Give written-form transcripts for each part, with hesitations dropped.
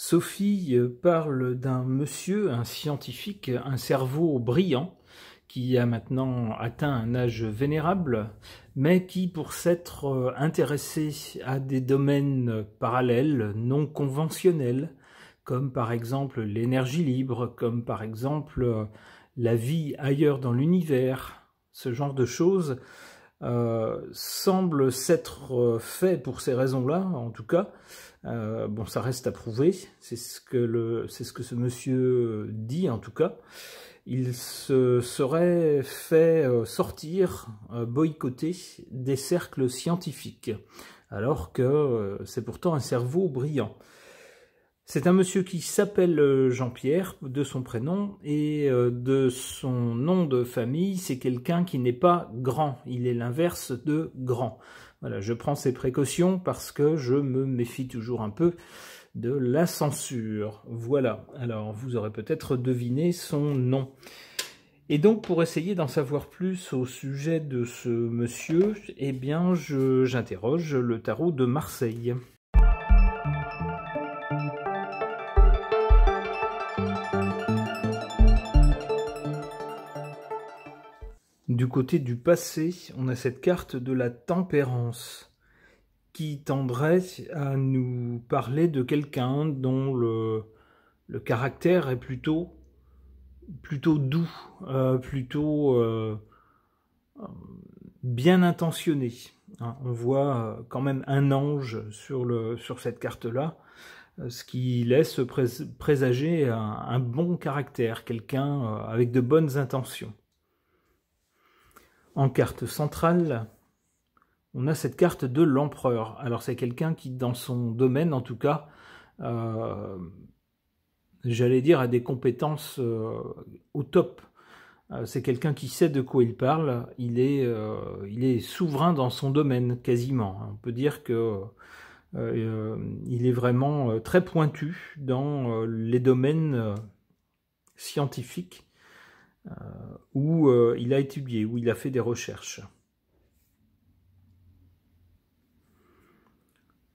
Sophie parle d'un monsieur, un scientifique, un cerveau brillant, qui a maintenant atteint un âge vénérable, mais qui, pour s'être intéressé à des domaines parallèles, non conventionnels, comme par exemple l'énergie libre, comme par exemple la vie ailleurs dans l'univers, ce genre de choses, semble s'être fait pour ces raisons-là, en tout cas. Bon, ça reste à prouver, c'est ce que ce monsieur dit en tout cas. Il se serait fait sortir, boycotter des cercles scientifiques, alors que c'est pourtant un cerveau brillant. C'est un monsieur qui s'appelle Jean-Pierre, de son prénom, et de son nom de famille, c'est quelqu'un qui n'est pas grand, il est l'inverse de grand. Voilà, je prends ces précautions parce que je me méfie toujours un peu de la censure. Voilà, alors vous aurez peut-être deviné son nom. Et donc pour essayer d'en savoir plus au sujet de ce monsieur, eh bien j'interroge le tarot de Marseille. Du côté du passé, on a cette carte de la tempérance qui tendrait à nous parler de quelqu'un dont le caractère est plutôt doux, plutôt bien intentionné. Hein, on voit quand même un ange sur cette carte-là, ce qui laisse présager un bon caractère, quelqu'un avec de bonnes intentions. En carte centrale, on a cette carte de l'empereur. Alors c'est quelqu'un qui, dans son domaine en tout cas, j'allais dire, a des compétences au top. C'est quelqu'un qui sait de quoi il parle. Il est souverain dans son domaine, quasiment. On peut dire que il est vraiment très pointu dans les domaines scientifiques où il a étudié, où il a fait des recherches.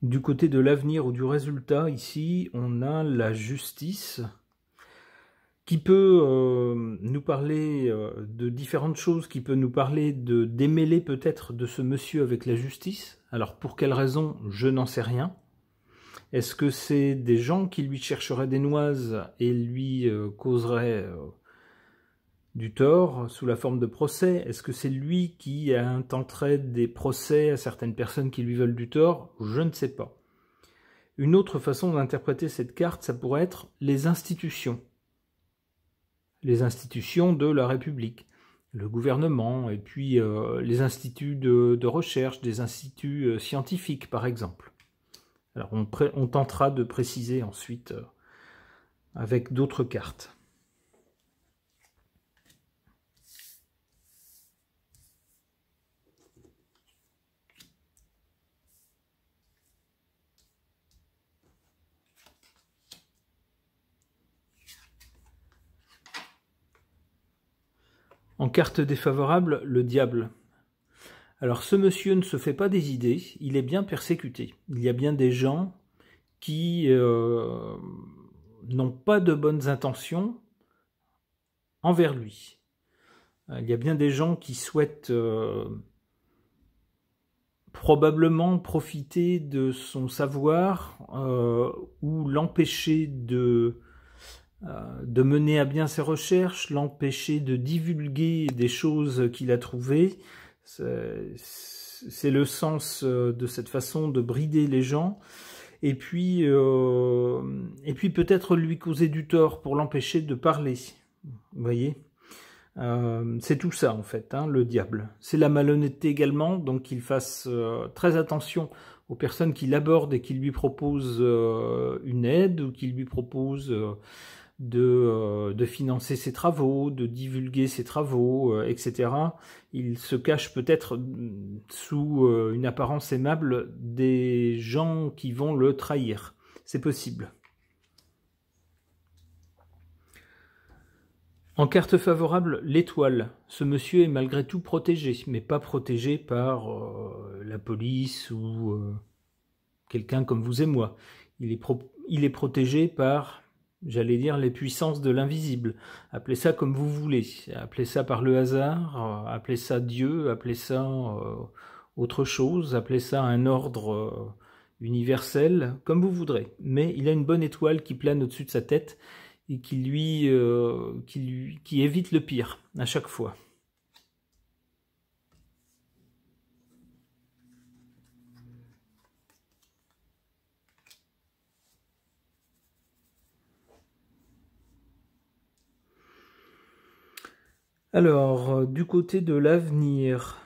Du côté de l'avenir ou du résultat, ici, on a la justice qui peut nous parler de différentes choses, qui peut nous parler de démêler peut-être de ce monsieur avec la justice. Alors pour quelle raison, je n'en sais rien. Est-ce que c'est des gens qui lui chercheraient des noises et lui causeraient du tort sous la forme de procès? Est-ce que c'est lui qui intenterait des procès à certaines personnes qui lui veulent du tort? Je ne sais pas. Une autre façon d'interpréter cette carte, ça pourrait être les institutions. Les institutions de la République, le gouvernement, et puis les instituts de recherche, des instituts scientifiques par exemple. Alors on tentera de préciser ensuite avec d'autres cartes. En carte défavorable, le diable. Alors ce monsieur ne se fait pas des idées, il est bien persécuté. Il y a bien des gens qui n'ont pas de bonnes intentions envers lui. Il y a bien des gens qui souhaitent probablement profiter de son savoir ou l'empêcher de mener à bien ses recherches, l'empêcher de divulguer des choses qu'il a trouvées. C'est le sens de cette façon de brider les gens. Et puis peut-être lui causer du tort pour l'empêcher de parler. Vous voyez, c'est tout ça en fait, hein, le diable. C'est la malhonnêteté également, donc qu'il fasse très attention aux personnes qui l'abordent et qui lui proposent une aide ou qui lui proposent de financer ses travaux, de divulguer ses travaux, etc. Il se cache peut-être sous une apparence aimable des gens qui vont le trahir. C'est possible. En carte favorable, l'étoile. Ce monsieur est malgré tout protégé, mais pas protégé par la police ou quelqu'un comme vous et moi. Il il est protégé par, j'allais dire, les puissances de l'invisible. Appelez ça comme vous voulez. Appelez ça par le hasard, appelez ça Dieu, appelez ça autre chose, appelez ça un ordre universel, comme vous voudrez. Mais il a une bonne étoile qui plane au-dessus de sa tête et qui évite le pire à chaque fois. Alors, du côté de l'avenir,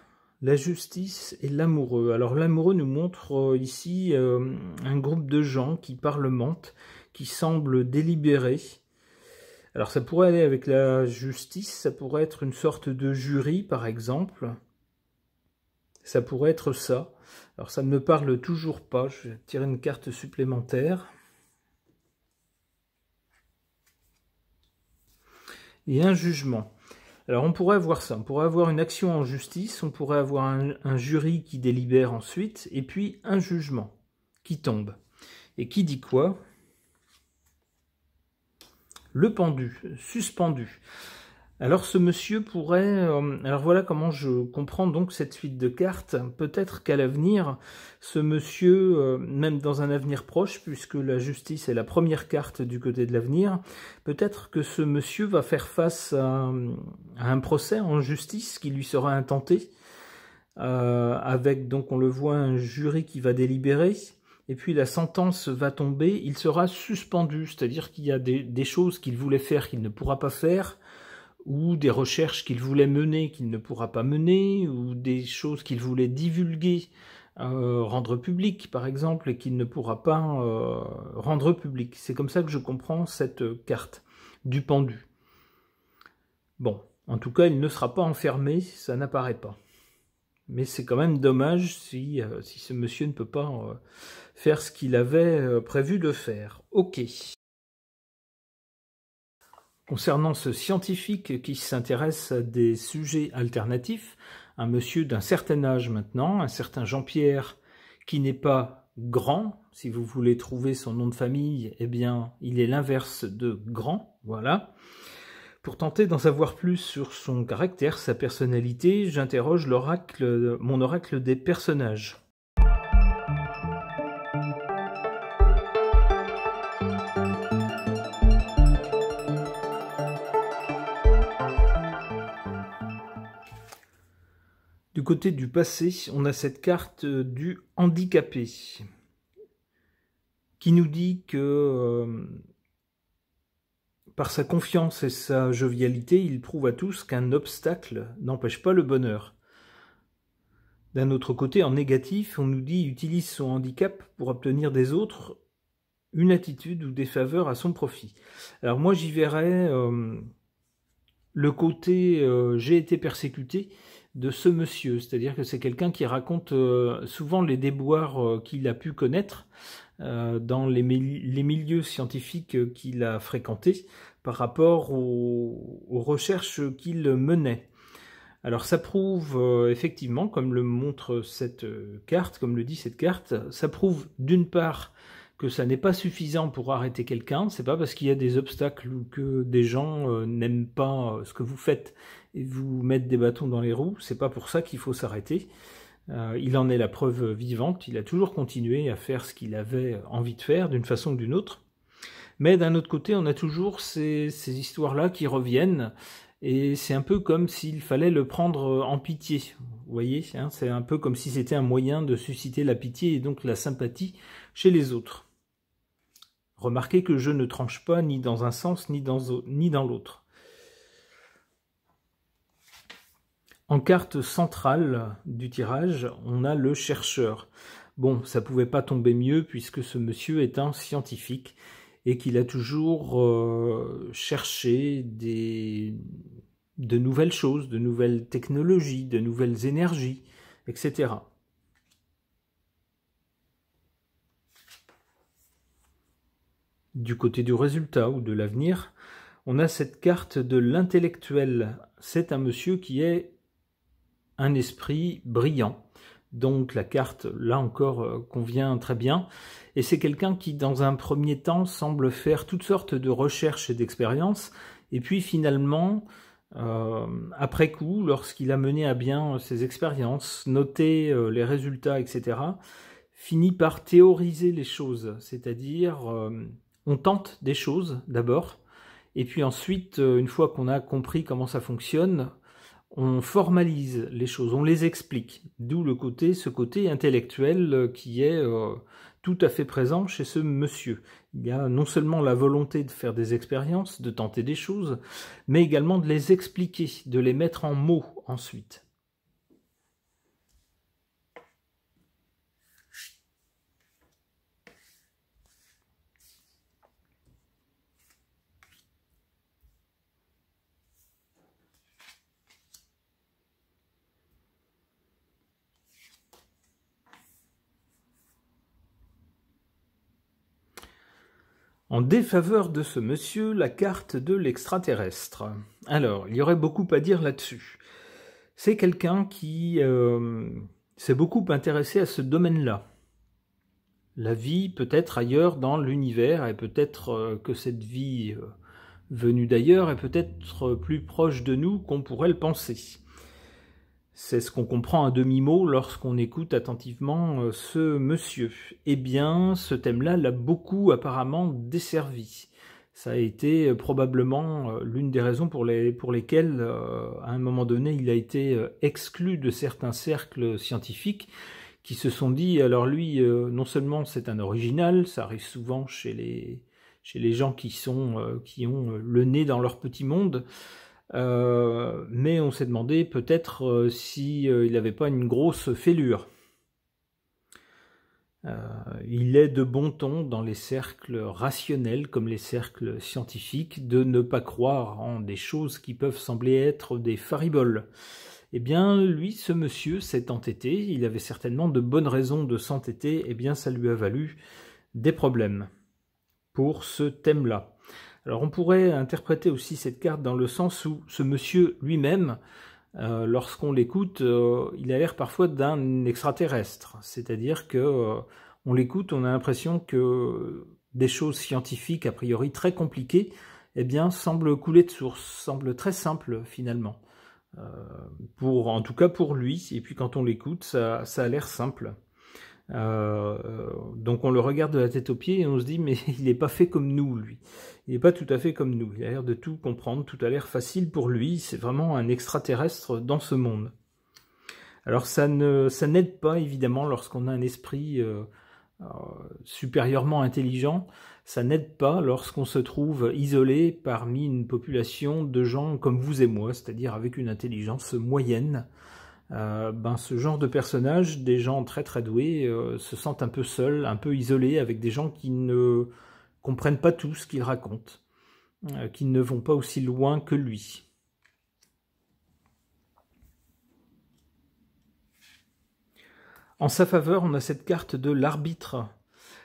la justice et l'amoureux. Alors l'amoureux nous montre ici un groupe de gens qui parlementent, qui semblent délibérer. Alors ça pourrait aller avec la justice, ça pourrait être une sorte de jury par exemple. Ça pourrait être ça. Alors ça ne me parle toujours pas, je vais tirer une carte supplémentaire. Et un jugement. Alors on pourrait avoir ça, on pourrait avoir une action en justice, on pourrait avoir un jury qui délibère ensuite, et puis un jugement qui tombe. Et qui dit quoi? Le pendu, suspendu. Alors ce monsieur pourrait... alors voilà comment je comprends donc cette suite de cartes. Peut-être qu'à l'avenir, ce monsieur, même dans un avenir proche, puisque la justice est la première carte du côté de l'avenir, peut-être que ce monsieur va faire face à un procès en justice qui lui sera intenté, avec donc on le voit un jury qui va délibérer. Et puis la sentence va tomber, il sera suspendu, c'est-à-dire qu'il y a des choses qu'il voulait faire qu'il ne pourra pas faire, ou des recherches qu'il voulait mener qu'il ne pourra pas mener, ou des choses qu'il voulait divulguer, rendre publiques par exemple, et qu'il ne pourra pas rendre publiques. C'est comme ça que je comprends cette carte du pendu. Bon, en tout cas il ne sera pas enfermé, ça n'apparaît pas. Mais c'est quand même dommage si ce monsieur ne peut pas faire ce qu'il avait prévu de faire. Ok. Concernant ce scientifique qui s'intéresse à des sujets alternatifs, un monsieur d'un certain âge maintenant, un certain Jean-Pierre, qui n'est pas grand, si vous voulez trouver son nom de famille, eh bien, il est l'inverse de grand, voilà. Pour tenter d'en savoir plus sur son caractère, sa personnalité, j'interroge mon oracle des personnages. Du côté du passé, on a cette carte du handicapé qui nous dit que par sa confiance et sa jovialité, il prouve à tous qu'un obstacle n'empêche pas le bonheur. D'un autre côté, en négatif, on nous dit « utilise son handicap pour obtenir des autres une attitude ou des faveurs à son profit ». Alors moi, j'y verrais le côté « j'ai été persécuté » de ce monsieur, c'est-à-dire que c'est quelqu'un qui raconte souvent les déboires qu'il a pu connaître dans les milieux scientifiques qu'il a fréquentés par rapport aux recherches qu'il menait. Alors ça prouve effectivement, comme le montre cette carte, comme le dit cette carte, ça prouve d'une part que ça n'est pas suffisant pour arrêter quelqu'un, c'est pas parce qu'il y a des obstacles ou que des gens n'aiment pas ce que vous faites et vous mettent des bâtons dans les roues, c'est pas pour ça qu'il faut s'arrêter. Il en est la preuve vivante, il a toujours continué à faire ce qu'il avait envie de faire d'une façon ou d'une autre. Mais d'un autre côté, on a toujours ces histoires-là qui reviennent, et c'est un peu comme s'il fallait le prendre en pitié. Vous voyez, hein, c'est un peu comme si c'était un moyen de susciter la pitié et donc la sympathie chez les autres. Remarquez que je ne tranche pas ni dans un sens ni dans l'autre. En carte centrale du tirage, on a le chercheur. Bon, ça pouvait pas tomber mieux puisque ce monsieur est un scientifique et qu'il a toujours cherché de nouvelles choses, de nouvelles technologies, de nouvelles énergies, etc. Du côté du résultat ou de l'avenir, on a cette carte de l'intellectuel. C'est un monsieur qui est un esprit brillant, Donc la carte, là encore, convient très bien. Et c'est quelqu'un qui, dans un premier temps, semble faire toutes sortes de recherches et d'expériences. Et puis finalement, après coup, lorsqu'il a mené à bien ses expériences, noté les résultats, etc., finit par théoriser les choses. C'est-à-dire, on tente des choses d'abord, et puis ensuite, une fois qu'on a compris comment ça fonctionne, on formalise les choses, on les explique. D'où ce côté intellectuel qui est tout à fait présent chez ce monsieur. Il y a non seulement la volonté de faire des expériences, de tenter des choses, mais également de les expliquer, de les mettre en mots ensuite. En défaveur de ce monsieur, la carte de l'extraterrestre. Alors, il y aurait beaucoup à dire là-dessus. C'est quelqu'un qui s'est beaucoup intéressé à ce domaine-là. La vie peut-être ailleurs dans l'univers, et peut-être que cette vie venue d'ailleurs est peut-être plus proche de nous qu'on pourrait le penser. C'est ce qu'on comprend à demi-mot lorsqu'on écoute attentivement ce monsieur. Eh bien, ce thème-là l'a beaucoup apparemment desservi. Ça a été probablement l'une des raisons pour lesquelles, à un moment donné, il a été exclu de certains cercles scientifiques qui se sont dit, alors lui, non seulement c'est un original, ça arrive souvent chez les gens qui ont le nez dans leur petit monde, mais on s'est demandé peut-être s'il n'avait pas une grosse fêlure. Il est de bon ton dans les cercles rationnels comme les cercles scientifiques de ne pas croire en des choses qui peuvent sembler être des fariboles. Eh bien, lui, ce monsieur s'est entêté, il avait certainement de bonnes raisons de s'entêter, eh bien ça lui a valu des problèmes pour ce thème-là. Alors on pourrait interpréter aussi cette carte dans le sens où ce monsieur lui-même, lorsqu'on l'écoute, il a l'air parfois d'un extraterrestre. C'est-à-dire que on l'écoute, on a l'impression que des choses scientifiques, a priori très compliquées, eh bien, semblent couler de source, semblent très simples finalement. En tout cas pour lui, et puis quand on l'écoute, ça a l'air simple. Donc on le regarde de la tête aux pieds et on se dit mais il n'est pas fait comme nous lui, il n'est pas tout à fait comme nous, il a l'air de tout comprendre, tout a l'air facile pour lui, c'est vraiment un extraterrestre dans ce monde. Alors ça n'aide pas évidemment lorsqu'on a un esprit supérieurement intelligent, ça n'aide pas lorsqu'on se trouve isolé parmi une population de gens comme vous et moi, c'est-à-dire avec une intelligence moyenne. Ce genre de personnages, des gens très très doués, se sentent un peu seuls, un peu isolés, avec des gens qui ne comprennent pas tout ce qu'il raconte, qui ne vont pas aussi loin que lui. En sa faveur, on a cette carte de l'arbitre.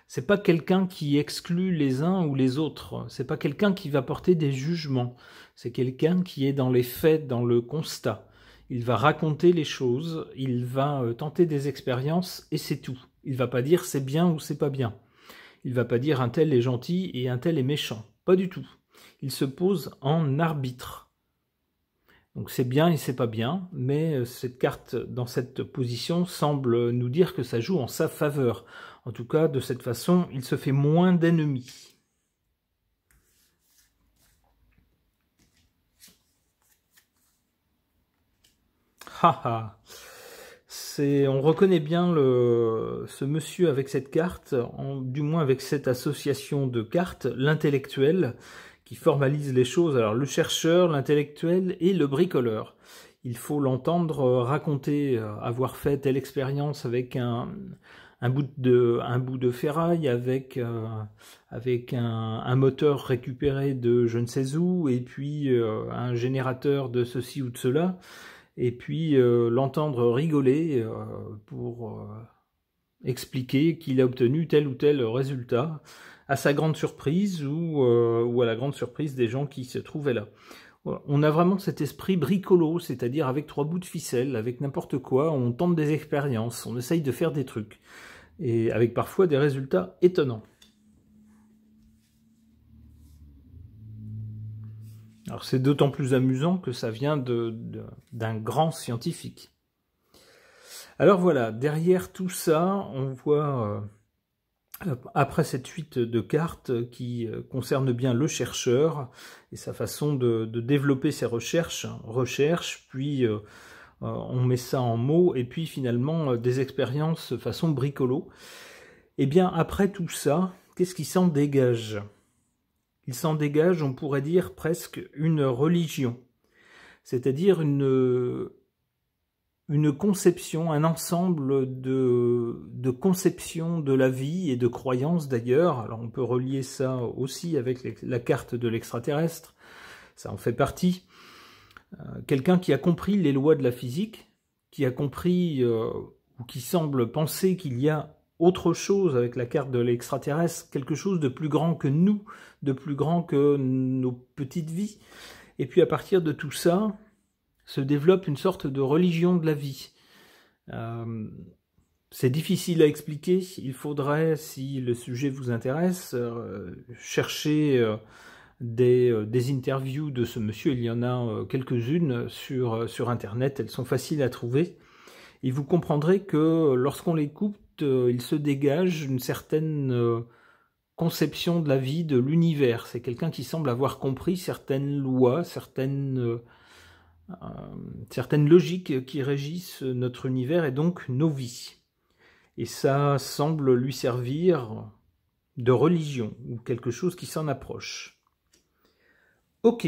C'est pas quelqu'un qui exclut les uns ou les autres, c'est pas quelqu'un qui va porter des jugements, c'est quelqu'un qui est dans les faits, dans le constat. Il va raconter les choses, il va tenter des expériences et c'est tout. Il va pas dire c'est bien ou c'est pas bien. Il va pas dire un tel est gentil et un tel est méchant. Pas du tout. Il se pose en arbitre. Donc c'est bien et c'est pas bien, mais cette carte dans cette position semble nous dire que ça joue en sa faveur. En tout cas, de cette façon, il se fait moins d'ennemis. Haha, on reconnaît bien ce monsieur avec cette carte, du moins avec cette association de cartes, l'intellectuel, qui formalise les choses. Alors le chercheur, l'intellectuel et le bricoleur. Il faut l'entendre raconter avoir fait telle expérience avec un bout de ferraille, avec un moteur récupéré de je ne sais où, et puis un générateur de ceci ou de cela. Et puis l'entendre rigoler pour expliquer qu'il a obtenu tel ou tel résultat, à sa grande surprise ou à la grande surprise des gens qui se trouvaient là. On a vraiment cet esprit bricolo, c'est-à-dire avec 3 bouts de ficelle, avec n'importe quoi, on tente des expériences, on essaye de faire des trucs, et avec parfois des résultats étonnants. Alors c'est d'autant plus amusant que ça vient d'un grand scientifique. Alors voilà, derrière tout ça, on voit, après cette suite de cartes qui concerne bien le chercheur et sa façon de développer ses recherches, puis on met ça en mots, et puis finalement des expériences façon bricolo. Et bien après tout ça, qu'est-ce qui s'en dégage ? Il s'en dégage, on pourrait dire, presque une religion, c'est-à-dire une conception, un ensemble de conceptions de la vie et de croyances d'ailleurs. Alors on peut relier ça aussi avec la carte de l'extraterrestre, ça en fait partie. Quelqu'un qui a compris les lois de la physique, qui a compris ou qui semble penser qu'il y a autre chose avec la carte de l'extraterrestre, quelque chose de plus grand que nous, de plus grand que nos petites vies. Et puis à partir de tout ça, se développe une sorte de religion de la vie. C'est difficile à expliquer, il faudrait, si le sujet vous intéresse, chercher des interviews de ce monsieur. Il y en a quelques-unes sur Internet, elles sont faciles à trouver. Et vous comprendrez que lorsqu'on l'écoute, il se dégage une certaine conception de la vie, de l'univers. C'est quelqu'un qui semble avoir compris certaines lois, certaines logiques qui régissent notre univers et donc nos vies. Et ça semble lui servir de religion, ou quelque chose qui s'en approche. Ok.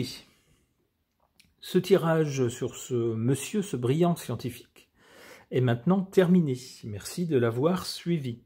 Ce tirage sur ce monsieur, ce brillant scientifique, est maintenant terminé. Merci de l'avoir suivi.